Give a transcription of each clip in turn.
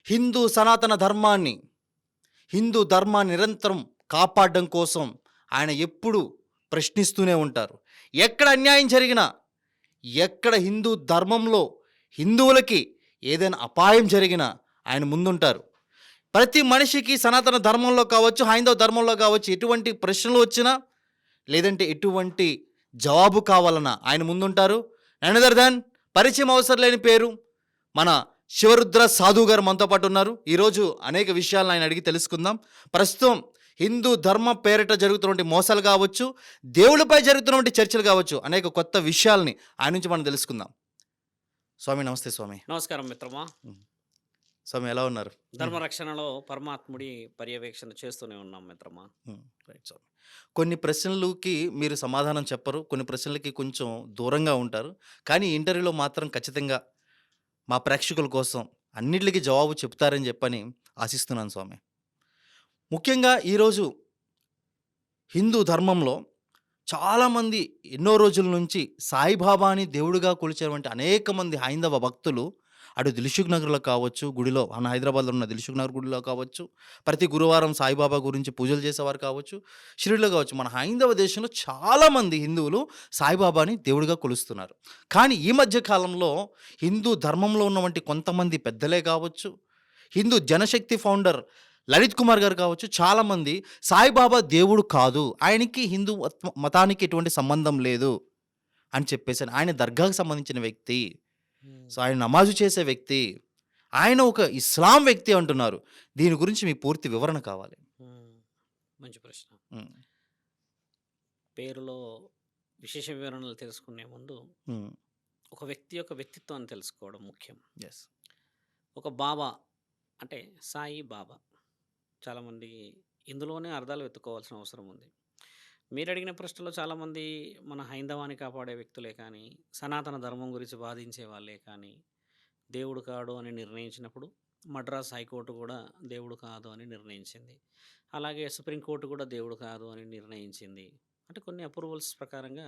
హిందూ సనాతన ధర్మాన్ని, హిందూ ధర్మాన్ని నిరంతరం కాపాడడం కోసం ఆయన ఎప్పుడూ ప్రశ్నిస్తూనే ఉంటారు. ఎక్కడ అన్యాయం జరిగినా, ఎక్కడ హిందూ ధర్మంలో హిందువులకి ఏదైనా అపాయం జరిగినా ఆయన ముందుంటారు. ప్రతి మనిషికి సనాతన ధర్మంలో కావచ్చు, హైందవ ధర్మంలో కావచ్చు, ఎటువంటి ప్రశ్నలు వచ్చినా, లేదంటే ఎటువంటి జవాబు కావాలన్నా ఆయన ముందుంటారు. నన్ అదర్ దాన్ పరిచయం అవసరం లేని పేరు మన శివరుద్ర సాధు గారు మనతో పాటు ఉన్నారు. ఈరోజు అనేక విషయాలను ఆయన అడిగి తెలుసుకుందాం. ప్రస్తుతం హిందూ ధర్మ పేరిట జరుగుతున్నటువంటి మోసాలు కావచ్చు, దేవుడిపై జరుగుతున్నటువంటి చర్చలు కావచ్చు, అనేక కొత్త విషయాల్ని ఆయన నుంచి మనం తెలుసుకుందాం. స్వామి నమస్తే స్వామి. నమస్కారం మిత్రమా. స్వామి ఎలా ఉన్నారు? ధర్మరక్షణలో పరమాత్ముడి పర్యవేక్షణ చేస్తూనే ఉన్నాం మిత్రమా. రైట్ స్వామి. కొన్ని ప్రశ్నలకి మీరు సమాధానం చెప్పరు, కొన్ని ప్రశ్నలకి కొంచెం దూరంగా ఉంటారు. కానీ ఇంటర్వ్యూలో మాత్రం ఖచ్చితంగా మా ప్రేక్షకుల కోసం అన్నిటికీ జవాబు చెప్తారని చెప్పని ఆశిస్తున్నాను స్వామి. ముఖ్యంగా ఈరోజు హిందూ ధర్మంలో చాలామంది ఎన్నో రోజుల నుంచి సాయిబాబాని దేవుడిగా కొలిచేటువంటి అనేక మంది హైందవ భక్తులు అటు దిల్సుఖ్ నగర్లో కావచ్చు, గుడిలో మన హైదరాబాద్లో ఉన్న దిల్సుఖ్ నగర్ గుడిలో కావచ్చు, ప్రతి గురువారం సాయిబాబా గురించి పూజలు చేసేవారు కావచ్చు, షిరిడిలో కావచ్చు, మన హైందవ దేశంలో చాలామంది హిందువులు సాయిబాబాని దేవుడిగా కొలుస్తున్నారు. కానీ ఈ మధ్య కాలంలో హిందూ ధర్మంలో ఉన్నటువంటి కొంతమంది పెద్దలే కావచ్చు, హిందూ జనశక్తి ఫౌండర్ లలిత్ కుమార్ గారు కావచ్చు, చాలామంది సాయిబాబా దేవుడు కాదు, ఆయనకి హిందూ మతానికి ఎటువంటి సంబంధం లేదు అని చెప్పేసి, ఆయన దర్గాకు సంబంధించిన వ్యక్తి, సో ఆయన నమాజు చేసే వ్యక్తి, ఆయన ఒక ఇస్లాం వ్యక్తి అంటున్నారు. దీని గురించి మీ పూర్తి వివరణ కావాలి. మంచి ప్రశ్న. ఉమ్, పేరులో విశేష వివరణలు తెలుసుకునే ముందు ఉమ్, ఒక వ్యక్తి యొక్క వ్యక్తిత్వాన్ని తెలుసుకోవడం ముఖ్యం. yes, ఒక బాబా అంటే సాయి బాబా, చాలామంది ఇందులోనే అర్థాలు వెతుక్కోవాల్సిన అవసరం ఉంది. మీరు అడిగిన ప్రశ్నలో చాలామంది మన హైందవాన్ని కాపాడే వ్యక్తులే కానీ, సనాతన ధర్మం గురించి వాదించే వాళ్ళే కానీ, దేవుడు కాడు అని నిర్ణయించినప్పుడు మద్రాస్ హైకోర్టు కూడా దేవుడు కాదు అని నిర్ణయించింది. అలాగే సుప్రీంకోర్టు కూడా దేవుడు కాదు అని నిర్ణయించింది. అంటే కొన్ని అప్రూవల్స్ ప్రకారంగా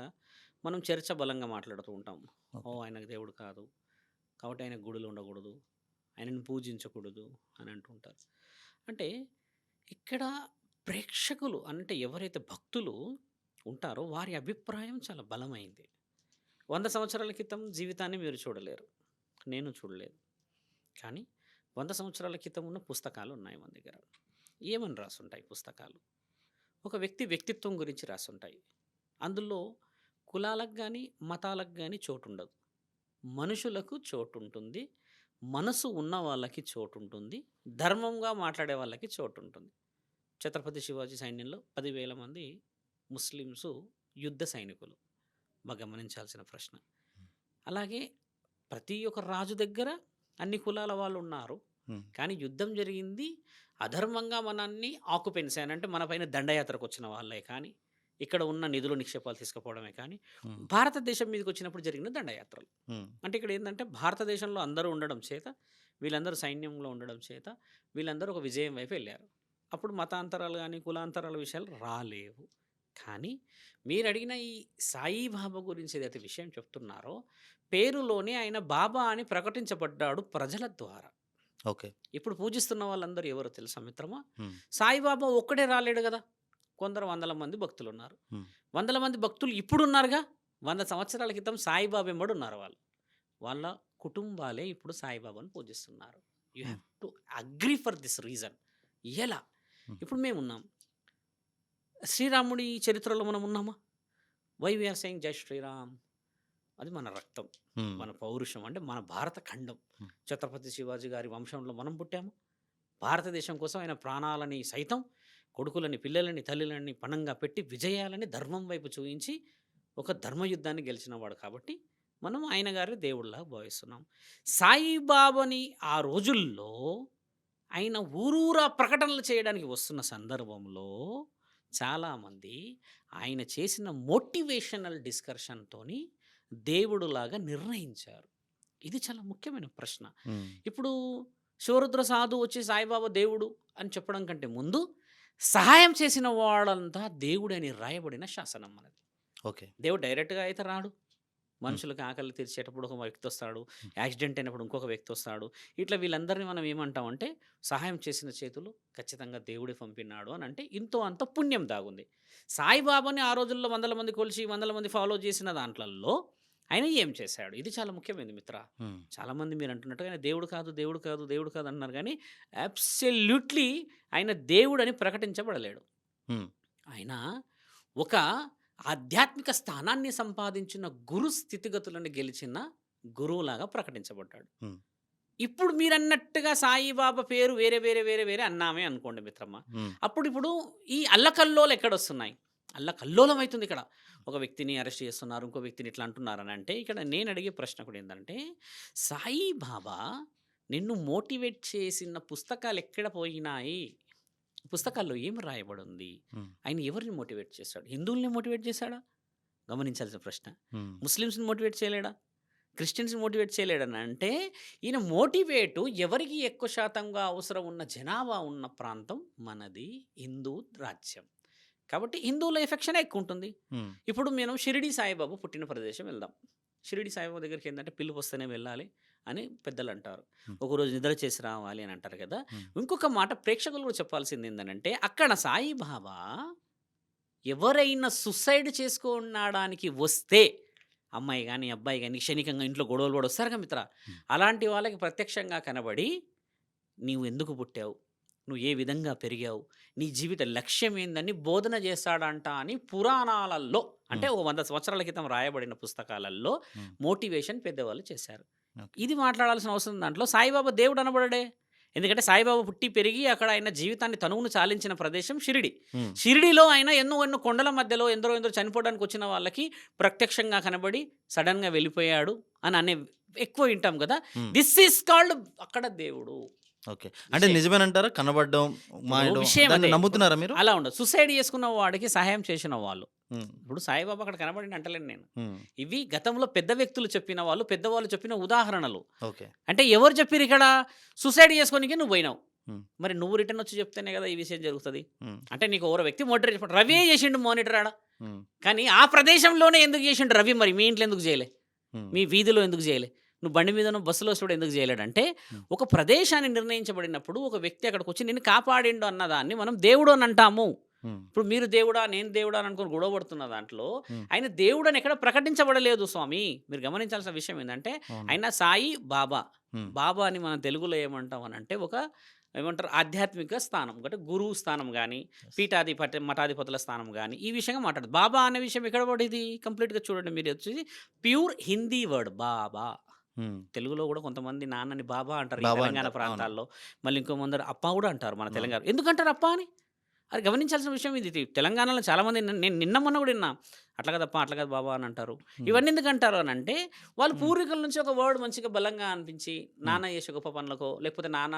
మనం చర్చ బలంగా మాట్లాడుతూ ఉంటాం. ఆయనకు దేవుడు కాదు కాబట్టి ఆయన గుడులు ఉండకూడదు, ఆయనను పూజించకూడదు అని అంటుంటారు. అంటే ఇక్కడ ప్రేక్షకులు అంటే ఎవరైతే భక్తులు ఉంటారో వారి అభిప్రాయం చాలా బలమైంది. 100 సంవత్సరాల క్రితం జీవితాన్ని మీరు చూడలేరు, నేను చూడలేదు. కానీ 100 సంవత్సరాల క్రితం ఉన్న పుస్తకాలు ఉన్నాయి మన దగ్గర. ఏమని రాసుంటాయి పుస్తకాలు? ఒక వ్యక్తి వ్యక్తిత్వం గురించి రాసుంటాయి. అందులో కులాలకు కానీ మతాలకు కానీ చోటు ఉండదు. మనుషులకు చోటు ఉంటుంది, మనసు ఉన్న వాళ్ళకి చోటు ఉంటుంది, ధర్మంగా మాట్లాడే వాళ్ళకి చోటు ఉంటుంది. ఛత్రపతి శివాజీ సైన్యంలో 10,000 మంది ముస్లిమ్స్ యుద్ధ సైనికులు, బాగా గమనించాల్సిన ప్రశ్న. అలాగే ప్రతి ఒక్క రాజు దగ్గర అన్ని కులాల వాళ్ళు ఉన్నారు. కానీ యుద్ధం జరిగింది అధర్మంగా మనల్ని ఆక్యుపెన్సీ అని అంటే మన పైన దండయాత్రకు వచ్చిన వాళ్ళే కానీ, ఇక్కడ ఉన్న నిధులు నిక్షేపాలు తీసుకుపోవడమే కానీ, భారతదేశం మీదకి వచ్చినప్పుడు జరిగిన దండయాత్రలు. అంటే ఇక్కడ ఏంటంటే భారతదేశంలో అందరూ ఉండడం చేత, వీళ్ళందరూ సైన్యంలో ఉండడం చేత వీళ్ళందరూ ఒక విజయం వైపు వెళ్ళారు. అప్పుడు మతాంతరాలు కానీ కులాంతరాల విషయాలు రాలేవు. కానీ మీరు అడిగిన ఈ సాయిబాబా గురించి ఏదైతే విషయం చెప్తున్నారో, పేరులోనే ఆయన బాబా అని ప్రకటించబడ్డాడు ప్రజల ద్వారా. ఓకే. ఇప్పుడు పూజిస్తున్న వాళ్ళందరూ ఎవరో తెలుసా మిత్రమా? సాయిబాబా ఒక్కడే రాలేడు కదా, కొందరు 100 మంది భక్తులు ఉన్నారు. 100 మంది భక్తులు ఇప్పుడు ఉన్నారుగా. 100 సంవత్సరాల క్రితం సాయిబాబా ఎంబడి ఉన్నారు వాళ్ళు. వాళ్ళ కుటుంబాలే ఇప్పుడు సాయిబాబాను పూజిస్తున్నారు. You have to agree for this reason. ఎలా? ఇప్పుడు మేము ఉన్నాం, శ్రీరాముడి చరిత్రలో మనం ఉన్నామా? వై వీఆర్ సెయింగ్ జై శ్రీరామ్? అది మన రక్తం, మన పౌరుషం, అంటే మన భారత ఖండం. ఛత్రపతి శివాజీ గారి వంశంలో మనం పుట్టాము. భారతదేశం కోసం ఆయన ప్రాణాలని సైతం, కొడుకులని, పిల్లలని, తల్లులని పణంగా పెట్టి విజయాలని ధర్మం వైపు చూపించి ఒక ధర్మయుద్ధాన్ని గెలిచినవాడు కాబట్టి మనం ఆయన గారి దేవుళ్ళగా భావిస్తున్నాం. సాయిబాబాని ఆ రోజుల్లో ఆయన ఊరూరా ప్రకటనలు చేయడానికి వస్తున్న సందర్భంలో చాలామంది ఆయన చేసిన మోటివేషనల్ డిస్కషన్తోని దేవుడులాగా నిర్ణయించారు. ఇది చాలా ముఖ్యమైన ప్రశ్న. ఇప్పుడు శివరుద్ర సాధు వచ్చి సాయిబాబా దేవుడు అని చెప్పడం కంటే ముందు సహాయం చేసిన వాళ్ళంతా దేవుడు అని రాయబడిన శాసనం మనది. ఓకే. దేవుడు డైరెక్ట్గా అయితే రాడు. మనుషులకు ఆకలి తీర్చేటప్పుడు ఒక వ్యక్తి వస్తాడు. హ్మ్. యాక్సిడెంట్ అయినప్పుడు ఇంకొక వ్యక్తి వస్తాడు. ఇట్లా వీళ్ళందరిని మనం ఏమంటామంటే సహాయం చేసిన చేతులు ఖచ్చితంగా దేవుడే పంపినాడు అని అంటే ఇంతో అంత పుణ్యం దాగుంది. సాయిబాబాని ఆ రోజుల్లో వందల మంది కొలిచి, వందల మంది ఫాలో చేసిన దాంట్లల్లో ఆయన ఏం చేశాడు? ఇది చాలా ముఖ్యమైనది మిత్రా. హ్మ్. చాలామంది మీరు అంటున్నట్టుగా ఆయన దేవుడు కాదు, దేవుడు కాదు, దేవుడు కాదు అంటున్నారు గానీ అబ్సల్యూట్‌లీ ఆయన దేవుడని ప్రకటించబడలేడు. హ్మ్. ఆయన ఒక ఆధ్యాత్మిక స్థానాన్ని సంపాదించిన గురు స్థితిగతులను గెలిచిన గురువులాగా ప్రకటించబడ్డాడు. హ్మ్. ఇప్పుడు మీరన్నట్టుగా సాయిబాబా పేరు వేరే, వేరే, వేరే, వేరే అన్నామే అనుకోండి మిత్రమా. హ్మ్. ఇప్పుడు ఈ అల్లకల్లోలు ఎక్కడొస్తున్నాయి? అల్లకల్లోలమైతుంది ఇక్కడ. ఒక వ్యక్తిని అరెస్ట్ చేస్తున్నారు. ఇంకో వ్యక్తిని ఇట్లా అంటున్నారని అంటే ఇక్కడ నేను అడిగే ప్రశ్న కూడా ఏందంటే, సాయిబాబా నిన్ను మోటివేట్ చేసిన పుస్తకాలు ఎక్కడ పోయినాయి? పుస్తకాల్లో ఏం రాయబడుంది? హ్మ్. ఆయన ఎవరిని మోటివేట్ చేశాడు? హిందువుల్ని మోటివేట్ చేశాడా? గమనించాల్సిన ప్రశ్న. హ్మ్. ముస్లిమ్స్‌ని మోటివేట్ చేయలేడా? క్రిస్టియన్స్‌ని మోటివేట్ చేయలేడని అంటే, ఈయన మోటివేటు ఎవరికి ఎక్కువ శాతంగా అవసరం ఉన్న జనాభా ఉన్న ప్రాంతం మనది హిందూ రాజ్యం. కాబట్టి హిందువుల ఎఫెక్షనే ఎక్కువుంటుంది. హ్మ్. ఇప్పుడు మనం షిరిడి సాయిబాబా పుట్టిన ప్రదేశం వెళ్దాం. షిరిడి సాయిబాబా దగ్గరికి ఏందంటే పిలుపొస్తేనే వెళ్ళాలి అని పెద్దలంటారు. హ్మ్. ఒకరోజు నిద్ర చేసి రావాలి అని అంటారు కదా! హ్మ్. ఇంకొక మాట ప్రేక్షకులు కూడా చెప్పాల్సిందేందనంటే, అక్కడ సాయిబాబా ఎవరైనా సూసైడ్ చేసుకోనడానికి వస్తే, అమ్మాయి గాని, అబ్బాయి గాని క్షణికంగా ఇంట్లో గొడవలు పడి వస్తారుగా మిత్రా. హ్మ్. అలాంటి వాళ్ళకి ప్రత్యక్షంగా కనబడి, "నీవు ఎందుకు పుట్టావు? నువ్వు ఏ విధంగా పెరిగావు? నీ జీవిత లక్ష్యం ఏందని" బోధన చేస్తాడంట అని పురాణాలలో అంటే హ్మ్. ఓ 100 సంవత్సరాల క్రితం రాయబడిన పుస్తకాలలో హ్మ్. మోటివేషన్ పెద్దవాళ్ళు చేశారు. ఓకే. ఇది మాట్లాడాల్సిన అవసరం దాంట్లో సాయిబాబా దేవుడు అనబడడే. ఎందుకంటే సాయిబాబా పుట్టి పెరిగి అక్కడ ఆయన జీవితాన్ని తనువును చాలించిన ప్రదేశం షిరిడి. హ్మ్. షిరిడిలో ఆయన ఎన్నో ఎన్నో కొండల మధ్యలో ఎందరో ఎందరో చనిపోవడానికి వచ్చిన వాళ్ళకి ప్రత్యక్షంగా కనబడి సడన్‌గా వెళ్ళిపోయాడు అని ఎక్కువ వింటాం కదా! హ్మ్. దిస్ ఈస్ కాల్డ్ అక్కడ దేవుడు. ఓకే. అంటే విషయం. నిజమేనంటారా? కనబడడం, ఇప్పుడు మాయడం విషయం దాన్ని అదే. ఇప్పుడు నమ్ముతున్నారా మీరు? అలా ఉండదు. సూసైడ్ చేసుకున్న వాడికి సహాయం చేసిన వాళ్ళు. హ్మ్. ఇప్పుడు సాయిబాబా అక్కడ కనబడిండు అంటలేను నేను. హ్మ్. ఇవి గతంలో పెద్ద వ్యక్తులు చెప్పిన వాళ్ళు, పెద్దవాళ్ళు చెప్పిన ఉదాహరణలు. ఓకే. అంటే ఎవరు చెప్పిర్రిక్కడ? సూసైడ్ చేసుకోనీకే నువ్వు పోయినావు. హ్మ్. మరి నువ్వు రిటర్న్ వచ్చి చెప్తేనే కదా ఈ విషయం జరుగుతది. హ్మ్. అంటే నీకు ఎవరో వ్యక్తి మోటివేట్ చేసి రవియే చేసిండు మానిటర్ ఆడ. హ్మ్. కానీ ఆ ప్రదేశంలోనే ఎందుకు చేసిండు రవి మరి మీ ఇంట్లో ఎందుకు చేయలే? హ్మ్. మీ వీధిలో ఎందుకు చేయలే? నువ్వు బండి మీదనో, బస్సులో చూడ ఎందుకు చేయలేడంటే, హ్మ్. ఒక ప్రదేశాన్ని నిర్ణయించబడినప్పుడు ఒక వ్యక్తి అక్కడికొచ్చి నిన్ను కాపాడిండు అన్నదాన్ని మనం దేవుడు అని అంటాము. హ్మ్. ఇప్పుడు మీరు దేవుడా, నేను దేవుడా అని అనుకోని గొడవ పడుతున్న దాంట్లో, హ్మ్. ఆయన దేవుడని ఎక్కడ ప్రకటించబడలేదు స్వామి. మీరు గమనించాల్సిన విషయం ఏందంటే, అవును. ఆయన సాయి బాబా. హ్మ్. బాబా అని మనం తెలుగులో ఏమంటాం అనంటే, ఒక ఏమంటారు ఆధ్యాత్మిక స్థానం. అంటే గురువు స్థానం గాని, యెస్. మఠాధిపతుల స్థానం గాని, ఈ విషయంగా మాట్లాడదు. బాబా అనే విషయం ఎక్కడ పడిద్ది? కంప్లీట్‌గా చూడండి మీరు వచ్చేసి ప్యూర్ హిందీ వర్డ్ బాబా. హ్మ్. తెలుగులో గూడా కొంతమంది నాన్నని బాబా అంటారు ఈ బాబా తెలంగాణ అంటారు. అవును. ప్రాంతాల్లో. మళ్ళీ ఇంకో ముందర అప్పా గూడా అంటారు మన అవును. తెలంగాణ. ఎందుకంటారు అప్పా అని? అది గమనించాల్సిన విషయం ఇది. తెలంగాణలో చాలామంది నేను నిన్న మొన్న గూడా ఇన్నా. "అట్లా కాదప్పా, అట్లా కాదు బాబా" అని అంటారు. హ్మ్. ఇవన్నీ ఎందుకంటారు అనంటే, వాళ్ళు హ్మ్. పూర్వీకుల నుంచి ఒక వర్డ్ మంచిగా బలంగా అనిపించి, హ్మ్. నాన్న చేసే గొప్ప పనులకో, లేకపోతే నాన్న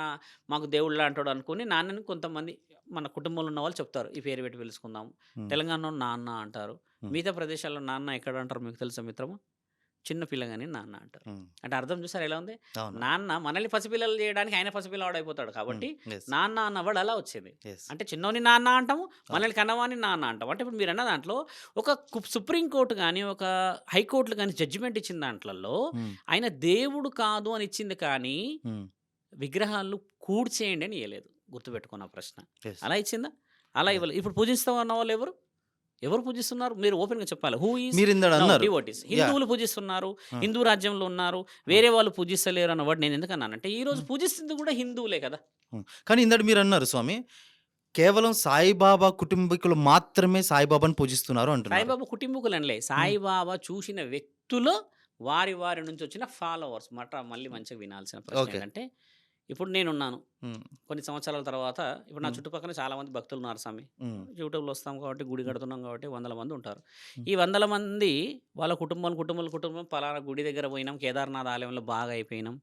మాకు దేవుడులాంటోడు అనుకోని నాన్నని కొంతమంది మన కుటుంబంలో ఉన్నవాళ్ళు చెప్తారు. ఈ పేరు పెట్టి పిలుచుకుందాం. హ్మ్. తెలంగాణలో నాన్న అంటారు. హ్మ్. మిగతా ప్రదేశాల్లో నాన్న ఎక్కడ అంటారో మీకు తెలుసా మిత్రమా? చిన్న పిల్లగాని నాన్న అంటారు. హ్మ్. అంటే అర్థం చూసారా ఎలా ఉంది? అవును. నాన్న మనల్ని పసిపిల్లలు చేయడానికి ఆయన పసిపిల్లవాడయిపోతాడు హ్మ్. కాబట్టి, యెస్. నాన్న అన్న వర్డ్ అలా వచ్చింది. యెస్. అంటే చిన్నోని నాన్న అంటాము, అవును. మనల్ని కన్నవాడిని నాన్న అంటాం. అంటే ఇప్పుడు మీరన్న దాంట్లో ఒక సుప్రీం కోర్ట్ గాని, ఒక హైకోర్ట్‌లు గాని జడ్జిమెంట్ ఇచ్చిన దాంట్లల్లో హ్మ్. ఆయన దేవుడు కాదు అని ఇచ్చింది కానీ, హ్మ్. విగ్రహాలు కూల్చేయండి అని ఇయ్యలేదు. గుర్తుపెట్టుకో నా ప్రశ్న. యెస్. అలా ఇచ్చిందా? అలా యెస్. ఇవ్వలేదు. ఇప్పుడు పూజిస్తాం అన్న వాళ్ళు ఎవరు? ఎవరు పూజిస్తున్నారు? మీరు ఓపెన్‌గా చెప్పాలి. హూ ఈస్ మీరిందాడ నౌ అన్నారు. డివోటీస్. యాహ్! హిందువులు పూజిస్తున్నారు. ఆ! హిందూ రాజ్యంలో ఉన్నారు. ఆ! వేరే వాళ్ళు పూజిస్తలేరు అన్న వర్డ్ నేను ఎందుకన్నానంటే, ఈరోజు హ్మ్. పూజిస్తుంది కూడా హిందువులే కదా! హ్మ్. కానీ ఇందాక మీరన్నారు స్వామి, కేవలం సాయిబాబా కుటుంబీకులు మాత్రమే సాయిబాబాని పూజిస్తున్నారు అంటున్నారు. సాయిబాబా కుటుంబకులనలే. హ్మ్. సాయిబాబా చూసిన వ్యక్తులు వారి వారి నుంచి వచ్చిన ఫాలోవర్స్ మళ్ళీ మంచిగా వినాల్సిన ప్రశ్న ఓకే. ఏంటంటే, ఇప్పుడు నేనున్నాను. హ్మ్. కొన్ని సంవత్సరాల తర్వాత ఇప్పుడు నా హ్మ్. చుట్టుపక్కల చాలామంది భక్తులున్నారు స్వామి. హ్మ్. యూట్యూబ్‌లో వస్తాం కాబట్టి, గుడి హ్మ్. కడుతున్నాం కాబట్టి వందల మంది ఉంటారు. హ్మ్. ఈ వందల మంది వాళ్ళ కుటుంబం పలానా గుడి దగ్గర పోయినాం, కేదార్‌నాథ్ ఆలయంలో బాగా అయిపోయినాం.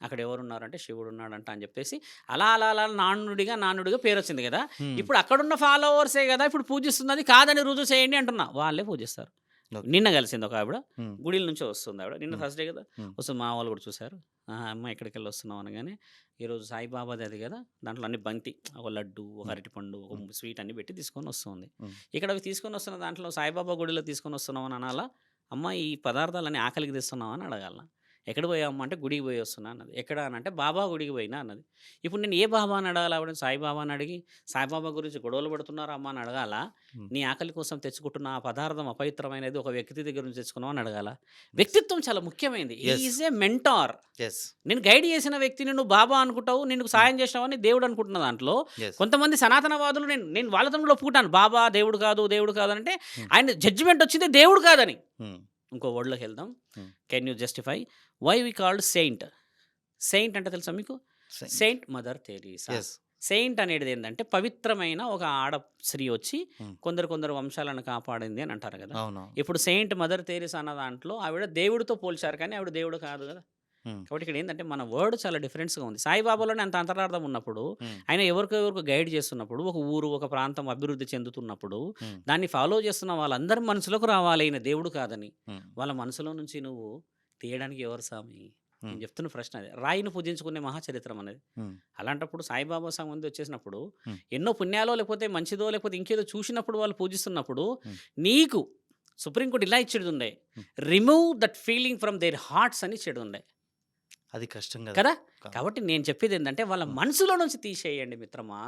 అక్కడ ఎవరున్నారంటే శివుడున్నాడంట అని చెప్పేసి అలా, అలా, అలా నానుడిగా పేరొచ్చింది గదా! హ్మ్. ఇప్పుడు అక్కడున్న ఫాలోవర్సే గదా! ఇప్పుడు పూజిస్తున్నది కాదని రుజువు చేయండి అంటున్నా. వాళ్ళే పూజిస్తారు. ఓకే. నిన్న కలిసింది ఒక ఆవిడ. హ్మ్. గుడిల నుంచే వస్తుందావిడ. నిన్న హ్మ్. థర్స్‌డే గదా! హ్మ్. వస్తుంది మా వాళ్ళు గూడా చూసారు. ఆహా! అమ్మ ఎక్కడికెళ్ళి వస్తున్నావు అనగానే, ఈరోజు సాయిబాబాది అది గదా! దాంట్లో అన్ని బంతి. ఒక లడ్డు, ఒక హ్మ్. అరటిపండు, ఒక హ్మ్. స్వీట్ అన్ని పెట్టి తీసుకొని వస్తుంది. హ్మ్. ఇక్కడ అవి తీసుకొని వస్తున్న దాంట్లో సాయిబాబా గుడిలో తీసుకొని వస్తున్నావు అని అనాలా? అమ్మ ఈ పదార్థాలన్నీ ఆకలికి తెస్తున్నావా అని అడగాల. ఎక్కడికి పోయావమ్మా అంటే గుడికి పోయి వస్తున్నా అన్నది. ఎక్కడ అని అంటే బాబా గుడికి పోయినా అన్నది. ఇప్పుడు నేను ఏ బాబా అని అడగాలి ఆవిడని? సాయిబాబాని అడిగి సాయిబాబా గురించి గొడవలు పడుతున్నారా అమ్మా అని అడగాలా? హ్మ్. నీ ఆకలి కోసం తెచ్చుకుంటున్న ఆ పదార్థం అపవిత్రమైనది ఒక వ్యక్తి దగ్గర నుంచి తెచ్చుకున్నావు అని అడగాల? యెస్. వ్యక్తిత్వం చాలా ముఖ్యమైనది. He yes. Is a mentor. Yes. నేను గైడ్ చేసిన వ్యక్తిని నువ్వు బాబా అనుకుంటావు. నిన్ను హ్మ్. సాయం చేసినావని దేవుడు అనుకుంటున్న దాంట్లో యెస్. కొంతమంది సనాతనవాదులు నేను నేను వాళ్ళతో కూడా ఒప్పుకుంటాను. బాబా దేవుడు కాదు, దేవుడు కాదంటే హ్మ్. ఆయన జడ్జిమెంట్ వచ్చింది దేవుడు కాదని. హ్మ్. ఇంకో వర్డ్‌లోకి వెళ్దాం. Hmm. Can you justify why we called saint? Saint అంటే తెలుసా మీకు? Saint. Saint Mother Teresa. Yes. Saint అనేది ఏందంటే పవిత్రమైన ఒక ఆడ స్త్రీ వచ్చి హ్మ్. కొందరు వంశాలను కాపాడింది అని అంటారు కదా! అవునవును. ఇప్పుడు సెయింట్ మదర్ తెరీసా అన్న దాంట్లో ఆవిడ దేవుడితో పోల్చారు కానీ ఆవిడ దేవుడు కాదు కదా! హ్మ్. కాబట్టి ఇక్కడ ఏందంటే మన వర్డ్ చాలా డిఫరెన్స్‌గా ఉంది. సాయిబాబాలోనే అంత అంతరార్థం ఉన్నప్పుడు, హ్మ్. ఆయన ఎవరికో గైడ్ చేస్తున్నప్పుడు, ఒక ఊరు, ఒక ప్రాంతం అభివృద్ధి చెందుతున్నప్పుడు, హ్మ్. దాన్ని ఫాలో చేస్తున్న వాళ్ళందరి మనసులోకి రావాలి ఈయన దేవుడు కాదని. హ్మ్. వాళ్ళ మనసులో నుంచి నువ్వు తీయడానికి ఎవరు స్వామి? హ్మ్. నేను చెప్తున్న ప్రశ్న అదే. రాయిని పూజించుకునే మహాచరిత్రం అనేది. హ్మ్. అలాంటప్పుడు సాయిబాబా సంబంధి వచ్చేసినప్పుడు హ్మ్. ఎన్నో పుణ్యాలో లేకపోతే మంచిదో లేకపోతే ఇంకేదో చూసినప్పుడు వాళ్ళు పూజిస్తున్నప్పుడు హ్మ్. నీకు సుప్రీంకోర్టు ఇలా ఇచ్చేది ఉండే. హ్మ్. Remove that feeling from their hearts అని ఇచ్చేది ఉండే. అది కష్టం గదా! కదా! కా కాబట్టి నేను చెప్పేదేందంటే వాళ్ళ హ్మ్. మనసులో నుంచి తీసేయండి మిత్రమా.